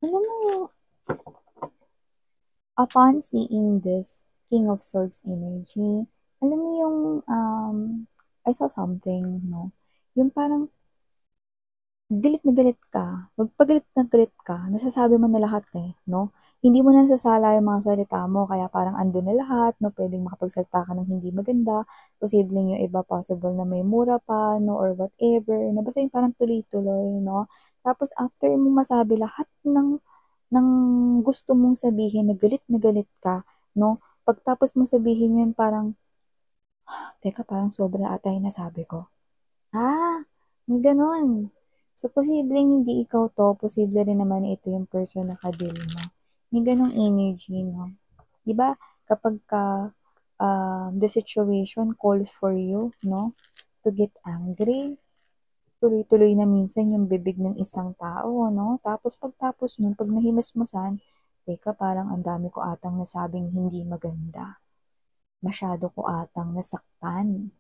Alam mo yung, upon seeing this King of Swords energy, alam mo yung, I saw something, no? Yung parang, galit na galit ka, magpagalit na galit ka, nasasabi mo na lahat eh, no? Hindi mo na nasasala yung mga salita mo, kaya parang andun na lahat, no? Pwedeng makapagsalita ka ng hindi maganda, posibleng yung iba possible na may mura pa, no? Or whatever, no? Basta yung parang tuloy-tuloy, no? Tapos after mo masabi lahat ng gusto mong sabihin, na galit ka, no? Pagtapos mo sabihin yun, parang, teka, parang sobra ata yung nasabi ko. May ganon. So, posibleng hindi ikaw to, posible rin naman ito yung person na kadil mo. May ganong energy, no? Diba, kapag the situation calls for you, no? To get angry, tuloy-tuloy na minsan yung bibig ng isang tao, no? Tapos pagtapos nun, pag nahimasmasan, teka, parang ang dami ko atang nasabing hindi maganda. Masyado ko atang nasaktan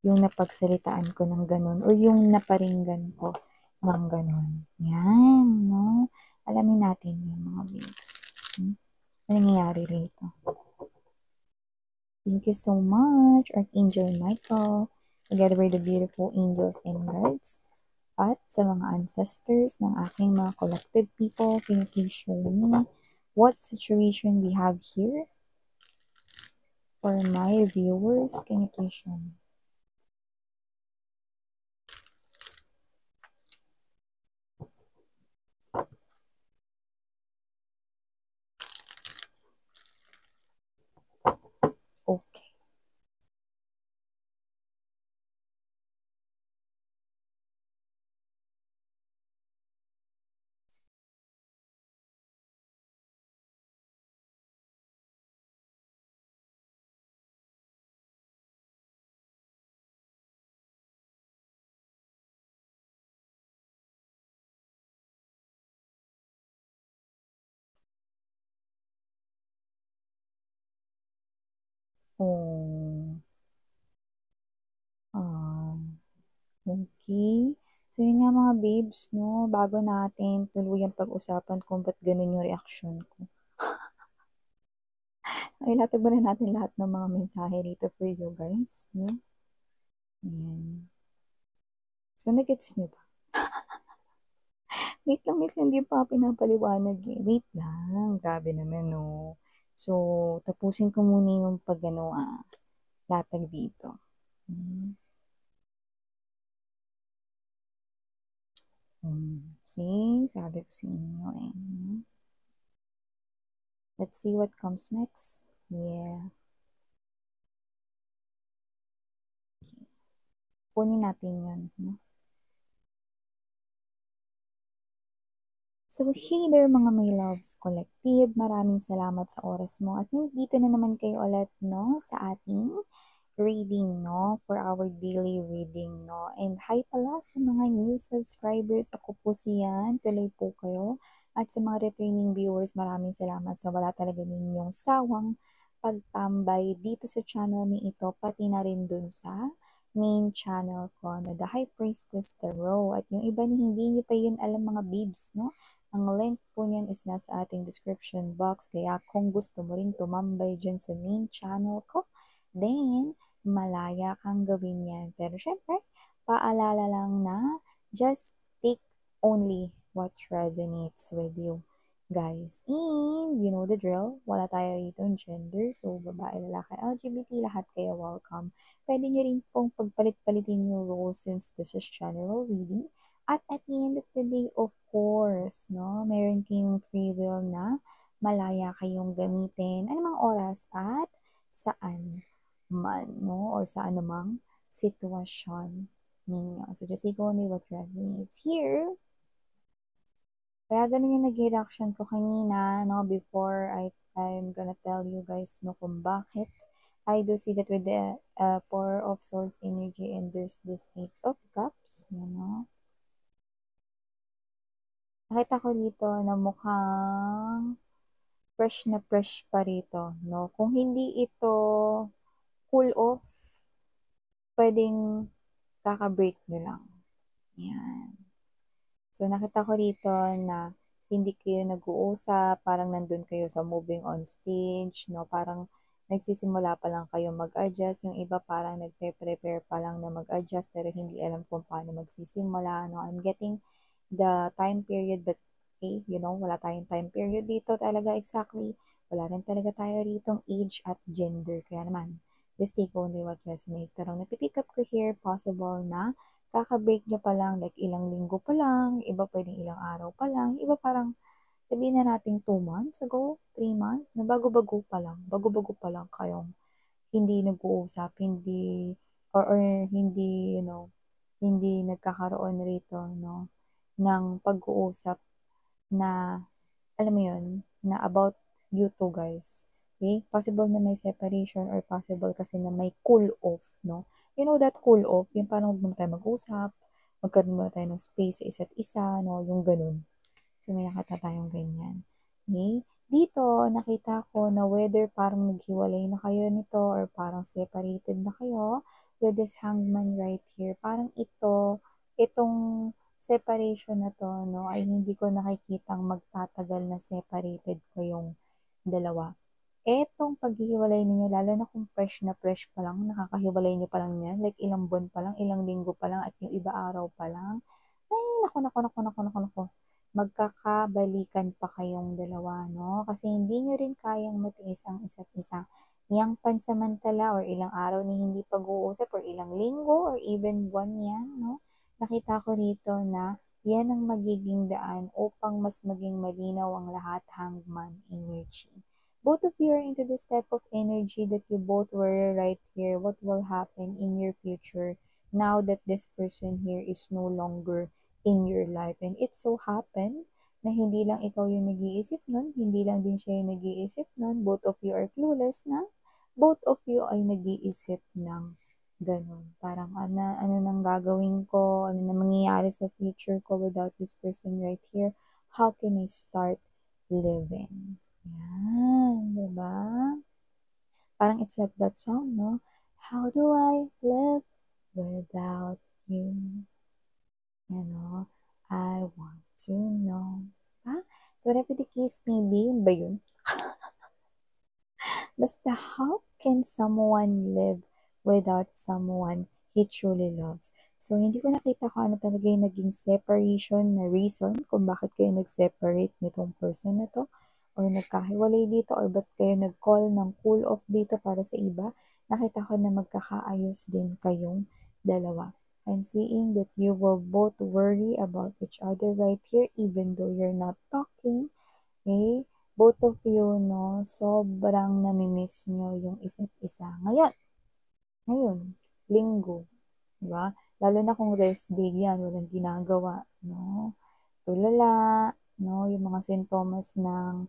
yung napagsalitaan ko ng ganun or yung naparinggan ko ng ganun. Yan, no? Alamin natin yung mga babes. Ano nangyayari rito? Thank you so much, Archangel Michael, together with the beautiful angels and guides, at sa mga ancestors ng aking mga collective people. Can you please show me what situation we have here for my viewers? Can you please show me? Okay. Oh. Okay. So, yun nga mga babes, no? Bago natin tuluyang pag-usapan kung ba't ganun yung reaction ko. Ay, latag ba na natin lahat ng mga mensahe dito for you guys, no? Ayan. So, nagets nyo ba? Wait lang, miss, hindi pa pinapaliwanag eh. Wait lang, grabe naman, no? So, tapusin ko muna yung latag dito. See, sabi ko sa inyo eh. Let's see what comes next. Yeah. Okay. Kunin natin yun. No? So, hey there mga my loves collective. Maraming salamat sa oras mo. At nandito na naman kayo ulit, no? Sa ating reading, no? For our daily reading, no? And hi pala sa mga new subscribers. Ako po siyan. Tuloy po kayo. At sa mga returning viewers, maraming salamat sa wala talaga ninyong sawang pagtambay dito sa channel ni ito, pati na rin dun sa main channel ko na The High Priestess Tarot. At yung iba ni hindi nyo pa yun alam mga babes, no? Ang link po niyan is nasa ating description box. Kaya kung gusto mo rin tumambay dyan sa main channel ko, then malaya kang gawin yan. Pero syempre, paalala lang na just take only what resonates with you. Guys, and you know the drill, wala tayo rito ng gender, so babae, lalaki, LGBT, lahat kayo welcome. Pwede nyo rin pong pagpalit-palitin yung roles since this is general reading. At the end of the day, of course, no, meron kayong free will na malaya kayong gamitin anumang oras at saan man, no, or sa anumang sitwasyon ninyo. So just take only what resonates here. Kaya ganun yung nag-reaction ko kanina, no, before I'm gonna tell you guys, no, kung bakit. I do see that with the Four of Swords energy and there's this Eight of Cups, you know. Nakita ko dito na mukhang fresh na fresh pa rito, no. Kung hindi ito cool off, pwedeng kaka-break nyo lang. Yan. So, nakita ko dito na hindi kayo nag-uusap, parang nandun kayo sa moving on stage, no? Parang nagsisimula pa lang kayo mag-adjust, yung iba parang nagpe-prepare pa lang na mag-adjust pero hindi alam kung paano magsisimula, no? I'm getting the time period that, okay, wala tayong time period dito talaga exactly. Wala rin talaga tayo ditong age at gender. Kaya naman, just take only what resonates. Pero napipick up ko here, possible na kaka-break nyo pa lang, like ilang linggo pa lang, iba pwedeng ilang araw pa lang, iba parang sabihin na natin 2 months ago, 3 months, na bago-bago pa lang kayong hindi nag-uusap, hindi, or hindi, hindi nagkakaroon rito, no, ng pag-uusap na, alam mo yun, na about you two guys. Okay? Possible na may separation or possible kasi na may cool off, no? You know that cool off, yung parang huwag muna tayo mag-usap, magkaroon muna tayo ng space sa isa't isa, no? Yung ganun. So, may nakita tayong ganyan. Okay? Dito, nakita ko na whether parang naghiwalay na kayo nito or parang separated na kayo with this hangman right here. Parang itong separation na to, no, ay hindi ko nakikitang magtatagal na separated kayong dalawa. Etong paghihiwalay ninyo, lalo na kung fresh na fresh pa lang, nakakahiwalay nyo pa lang yan, like ilang buwan pa lang, ilang linggo pa lang, at yung iba araw pa lang, ay, naku, magkakabalikan pa kayong dalawa, no? Kasi hindi nyo rin kayang matiis ang isa't isa. Yang pansamantala or ilang araw ni hindi pag-uusap or ilang linggo or even buwan yan, no? Nakita ko rito na yan ang magiging daan upang mas maging malinaw ang lahat, hangman energy. Both of you are into this type of energy that you both were right here. What will happen in your future now that this person here is no longer in your life? And it so happen na hindi lang ikaw yung nag-iisip nun, hindi lang din siya yung nag-iisip nun. Both of you are clueless na. Both of you ay nag-iisip ng ganun. Parang ano nang gagawin ko, ano nang mangyayari sa future ko without this person right here. How can I start living? Yan, diba? Parang it's like that song, no? How do I live without you? I want to know. Ha? So, whatever the case may be, yun ba yun? Basta, how can someone live without someone he truly loves? So, hindi ko nakita kung ano talaga yung naging separation na reason kung bakit kayo nag-separate nitong person na to or nagkahiwalay dito or ba't kayo nag-call ng cool off dito para sa iba. Nakita ko na magkakaayos din kayong dalawa. I'm seeing that you will both worry about each other right here even though you're not talking. Okay? Both of you, no, sobrang namimiss nyo yung isa't isa. Ngayon, linggo, diba? Lalo na kung rest day yan, walang ginagawa, no? Tulala, no, yung mga sintomas ng,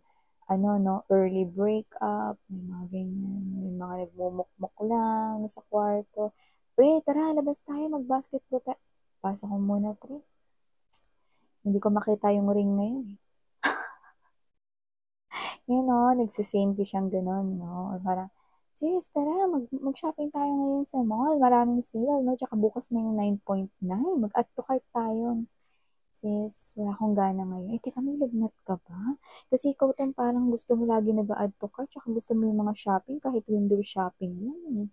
no, early breakup, may mga ganyan, may mga nagmumukmuk lang sa kwarto. Pre, tara, labas tayo, mag-basketball tayo. Pasok ko muna, pre. Hindi ko makita yung ring ngayon. Nagsisenti siyang ganun, no? Or parang, sis, tara, mag-shopping tayo ngayon sa mall. Maraming sale, no? Tsaka bukas na yung 9.9. Mag-add to cart tayo. Sis, wala akong gana ngayon. Teka, may lagnat ka ba? Kasi ikaw tong parang gusto mo lagi nag-add to cart, tsaka gusto mo yung mga shopping kahit window shopping lang eh.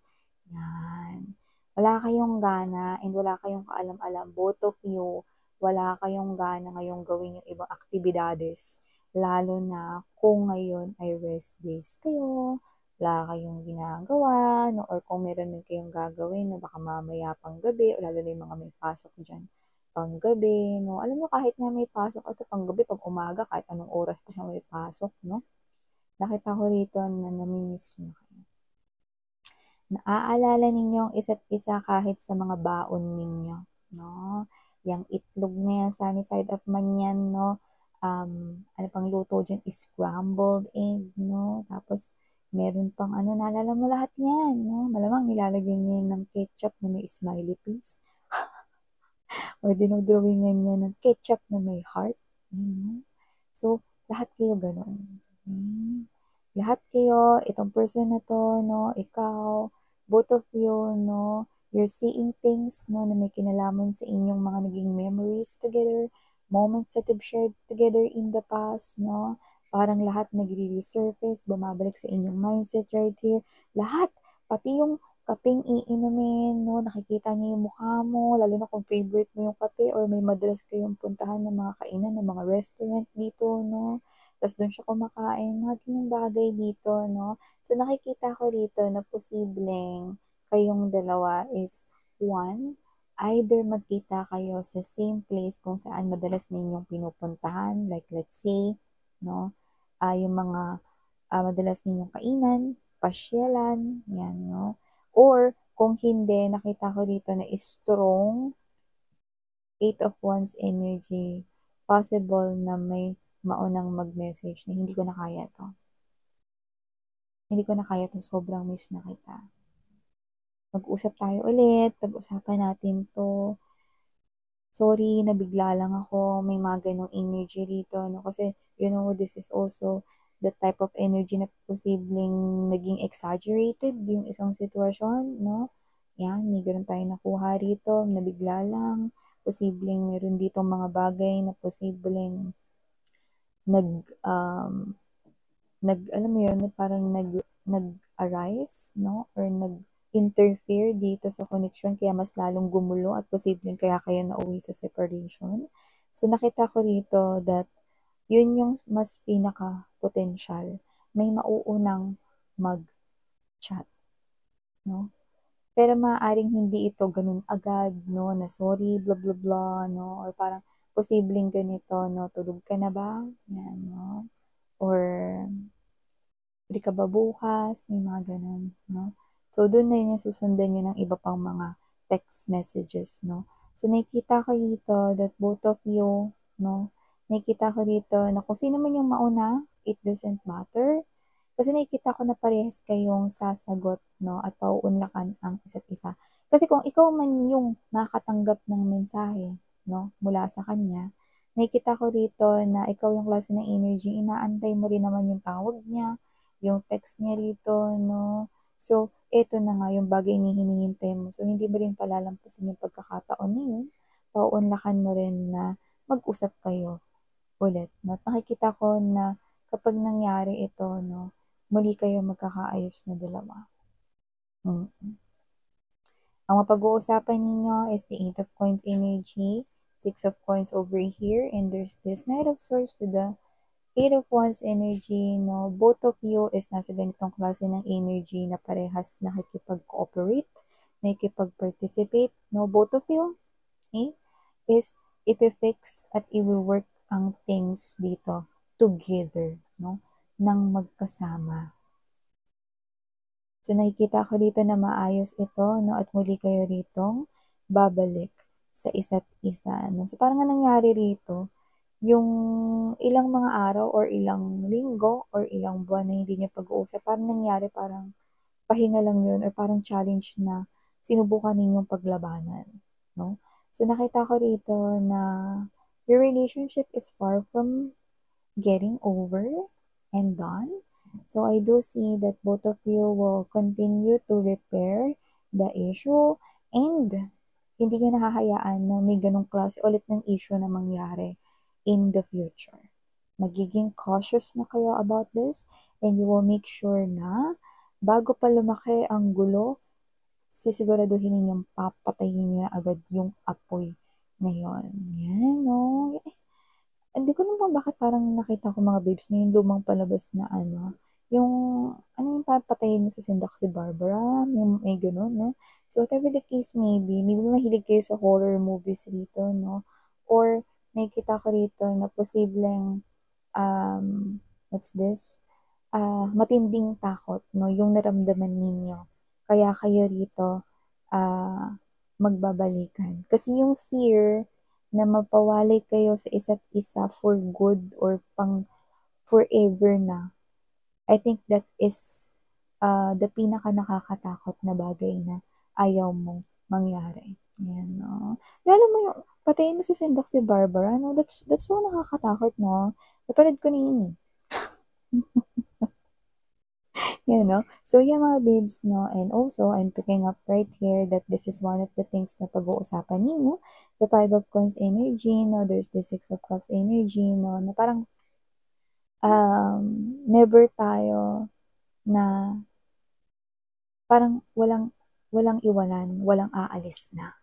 Yan. Wala kayong gana and wala kayong kaalam-alam. Both of you, wala kayong gana ngayong gawin yung ibang aktibidades. Lalo na kung ngayon ay rest days kayo, wala kayong ginagawa, no? Or kung meron din kayong gagawin na baka mamaya pang gabi, o lalo na yung mga may pasok dyan pang gabi, no? Alam mo, kahit nga may pasok, ito pang gabi, pag umaga, kahit anong oras pa siya may pasok, no? Nakita ko rito na namimiss mo kayo. Naaalala ninyo ang isa't isa kahit sa mga baon ninyo, no? Yang itlog na yan, sunny side up man yan, no? Ano pang luto dyan is scrambled egg, no? Tapos, meron pang naalala mo lahat yan, no? Malamang nilalagyan niya ng ketchup na may smiley face. Or dinodrawingan niya ng ketchup na may heart. So, lahat kayo ganun. Okay? Lahat kayo, itong person na to, no, ikaw, both of you, no, you're seeing things, no, na may kinalaman sa inyong mga naging memories together, moments that you've shared together in the past, no? Parang lahat nagre-resurface, bumabalik sa inyong mindset right here. Lahat, pati yung kapeng iinumin, no? Nakikita niya yung mukha mo, lalo na kung favorite mo yung kape or may madalas kayong puntahan ng mga kainan, ng mga restaurant dito, no? Tapos doon siya kumakain, mga ganyang bagay dito, no? So, nakikita ko dito na posibleng kayong dalawa is one, either magkita kayo sa same place kung saan madalas ninyong pinupuntahan, like let's say, no, yung mga madalas ninyong kainan, pasyalan, yan, no? Or, kung hindi, nakita ko dito na strong Eight of Wands energy, possible na may maunang mag-message na hindi ko na kaya to. Hindi ko na kaya to, sobrang miss na kita. Mag-usap tayo ulit, pag-usapan natin to. Sorry, nabigla lang ako, may mga ganong energy rito, no? Kasi, this is also the type of energy na posibleng naging exaggerated yung isang sitwasyon, no? Yan, may ganun tayo nakuha rito, nabigla lang. Posibleng meron ditong mga bagay na posibleng nag, um, alam mo yun, parang nag-arise, no? Or nag-interfere dito sa connection, kaya mas lalong gumulo at posibleng kaya kayo nauwi sa separation. So, nakita ko rito that yun yung mas pinaka-potential. May mauunang mag-chat, no? Pero maaaring hindi ito ganun agad, no? Na sorry, blah, blah, blah, no? Or parang posibleng ganito, no? Tulog ka na ba? Yan, no? Or pwede ka ba bukas? May mga ganun, no? So, doon na yun yung susundan yun ng iba pang mga text messages, no? So, nakikita ko dito that both of you, no? Nakikita ko dito na kung sino man yung mauna, it doesn't matter. Kasi nakikita ko na parehas kayong sasagot, no? At pauunlakan ang isa't isa. Kasi kung ikaw man yung makakatanggap ng mensahe, no? Mula sa kanya, nakikita ko rito na ikaw yung klase ng energy, inaantay mo rin naman yung tawag niya, yung text niya rito, no? So, eto na nga yung bagay na hinihintay mo. So, hindi mo rin palalampasin yung pagkakataon na yun. Pauunlakan mo rin na mag-usap kayo ulit, no? At nakikita ko na kapag nangyari ito, no, muli kayo magkakaayos na dalawa. Ang mapag-uusapan ninyo is the Eight of Coins energy, Six of Coins over here, and there's this Knight of Swords to the Eight of Wands energy, no? Both of you is nasa ganitong klase ng energy na parehas nakikipag-cooperate, nakikipag-participate, no? Both of you, okay, is ipifix at i-work ang things dito together, no? Nang magkasama. So, nakikita ko dito na maayos ito, no? At muli kayo ritong babalik sa isa't isa, no? So, parang nga nangyari rito, yung ilang mga araw or ilang linggo or ilang buwan na hindi niyo pag-uusap, parang nangyari, parang pahinga lang yun or parang challenge na sinubukan ninyong paglabanan, no? So, nakita ko rito na your relationship is far from getting over and done. So, I do see that both of you will continue to repair the issue and hindi nyo nahahayaan na may ganong klase ulit ng issue na mangyari in the future. Magiging cautious na kayo about this and you will make sure na bago pa lumaki ang gulo, sisiguraduhin ninyong papatayin nyo na agad yung apoy na yun. Yan, no? Hindi ko naman bakit parang nakita ko mga babes na yung lumang palabas na yung, yung papatayin mo sa sindak si Barbara, may ganun, no? So, whatever the case may be, maybe mahilig kayo sa horror movies rito, no? Or, nakikita ko rito na posibleng, what's this? Matinding takot, no? Yung naramdaman ninyo. Kaya kayo rito, magbabalikan. Kasi yung fear na mapawalay kayo sa isa't isa for good or pang forever na, I think that is the pinaka nakakatakot na bagay na ayaw mong mangyari. Yan, no? Lalo mo yung, patayin mo si Sendok si Barbara, no? That's so nakakatakot, no? Napanood ko na yun, eh. So yeah, mga babes, no? And also, I'm picking up right here that this is one of the things na pag-uusapan ninyo. The Five of Coins energy, no? There's the Six of Cups energy, no? Na parang, never tayo na parang walang iwanan, walang aalis na.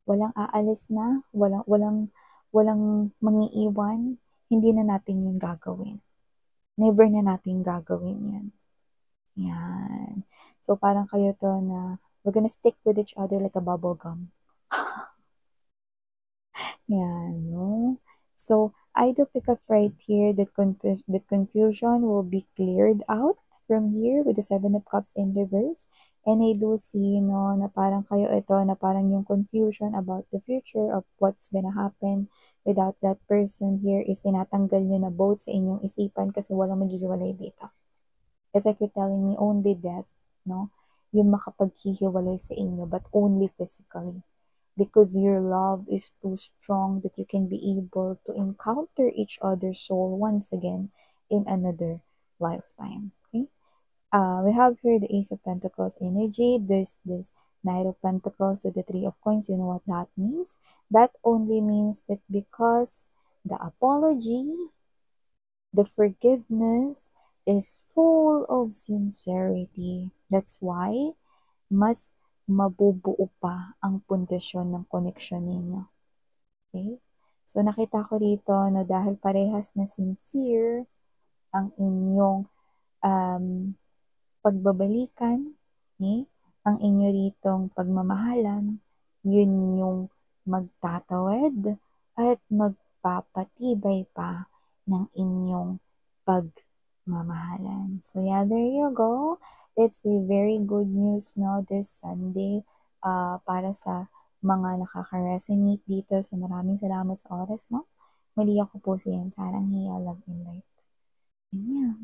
Walang aalis na, walang mangiiwan, hindi na natin yun gagawin. Never na natin gagawin yan. Yan. So, parang kayo to na we're gonna stick with each other like a bubble gum. Yan, no? So, I do pick up right here that, that confusion will be cleared out from here with the Seven of Cups in reverse. And I do see, no, na parang kayo ito, na parang yung confusion about the future of what's gonna happen without that person here is tinatanggal nyo na both sa inyong isipan kasi walang maghihiwalay dito. It's like you're telling me only death, no? Yung makapaghihiwalay sa inyo, but only physically. Because your love is too strong that you can be able to encounter each other's soul once again in another lifetime. Okay? We have here the Ace of Pentacles energy. There's this Knight of Pentacles to the Three of Coins. You know what that means? That only means that because the apology, the forgiveness is full of sincerity. That's why mas mabubuo pa ang pundasyon ng koneksyon ninyo. Okay? So, nakita ko dito na dahil parehas na sincere ang inyong pagbabalikan, okay? Ang inyo ritong pagmamahalan, yun yung magtatawid at magpapatibay pa ng inyong pagmamahalan. So yeah, there you go. It's a very good news, no, this Sunday para sa mga nakaka-resonate dito. So maraming salamat sa oras mo. Muli ako po si Yan Sarang Hiya, Love and Light. And yeah.